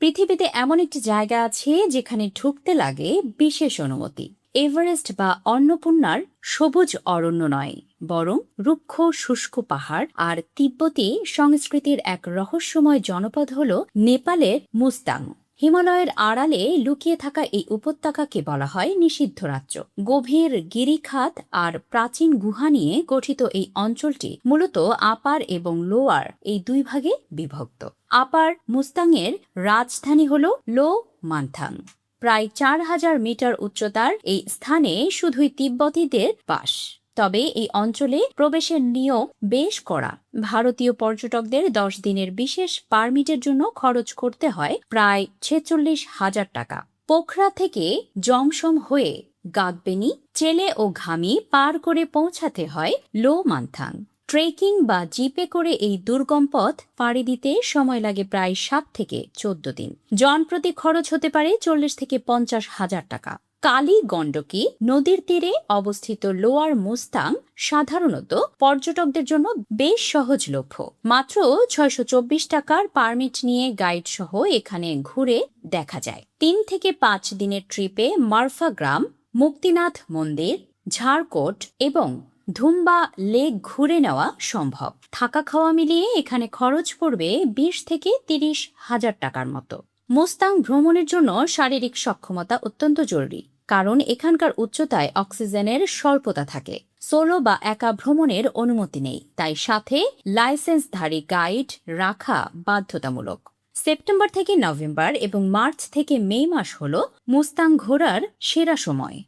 পৃথিবীতে এমন একটি জায়গা আছে যেখানে ঢুকতে লাগে বিশেষ অনুমতি। এভারেস্ট বা অন্নপূর্ণার সবুজ অরণ্য নয়, বরং রুক্ষ শুষ্ক পাহাড় আর তিব্বতী সংস্কৃতির এক রহস্যময় জনপদ হল নেপালের মুস্তাং। হিমালয়ের আড়ালে লুকিয়ে থাকা এই উপত্যকাকে বলা হয় নিষিদ্ধ রাজ্য। গভীর গিরিখাত আর প্রাচীন গুহা নিয়ে গঠিত এই অঞ্চলটি মূলত আপার এবং লোয়ার এই দুই ভাগে বিভক্ত। আপার মুস্তাংয়ের রাজধানী হল লো মান্থাং। প্রায় ৪,০০০ মিটার উচ্চতার এই স্থানে শুধুই তিব্বতীদের বাস। তবে এই অঞ্চলে প্রবেশের নিয়ম বেশ কড়া। ভারতীয় পর্যটকদের ১০ দিনের বিশেষ পারমিটের জন্য খরচ করতে হয় প্রায় ৪৬,০০০ টাকা। পোখরা থেকে জমসম হয়ে গাগবেনি, চেলে ও ঘামি পার করে পৌঁছাতে হয় লো মান্থাং। ট্রেকিং বা জিপে করে এই দুর্গম পথ পাড়ি দিতে সময় লাগে প্রায় ৭ থেকে ১৪ দিন। জনপ্রতি খরচ হতে পারে ৪০ থেকে ৫০,০০০ টাকা। কালী গণ্ডকী নদীর তীরে অবস্থিত লোয়ার মুস্তাং সাধারণত পর্যটকদের জন্য বেশ সহজলভ্য। মাত্র ৬২৪ টাকার পারমিট নিয়ে গাইড সহ এখানে ঘুরে দেখা যায়। ৩ থেকে ৫ দিনের ট্রিপে মারফা গ্রাম, মুক্তিনাথ মন্দির, ঝাড়কোট এবং ধুম্বা লেক ঘুরে নেওয়া সম্ভব। থাকা খাওয়া মিলিয়ে এখানে খরচ পড়বে ২০ থেকে ৩০,০০০ টাকার মতো। মুস্তাং ভ্রমণের জন্য শারীরিক সক্ষমতা অত্যন্ত জরুরি, কারণ এখানকার উচ্চতায় অক্সিজেনের স্বল্পতা থাকে। সোলো বা একা ভ্রমণের অনুমতি নেই, তাই সাথে লাইসেন্সধারী গাইড রাখা বাধ্যতামূলক। সেপ্টেম্বর থেকে নভেম্বর এবং মার্চ থেকে মে মাস হল মুস্তাং ঘোরার সেরা সময়।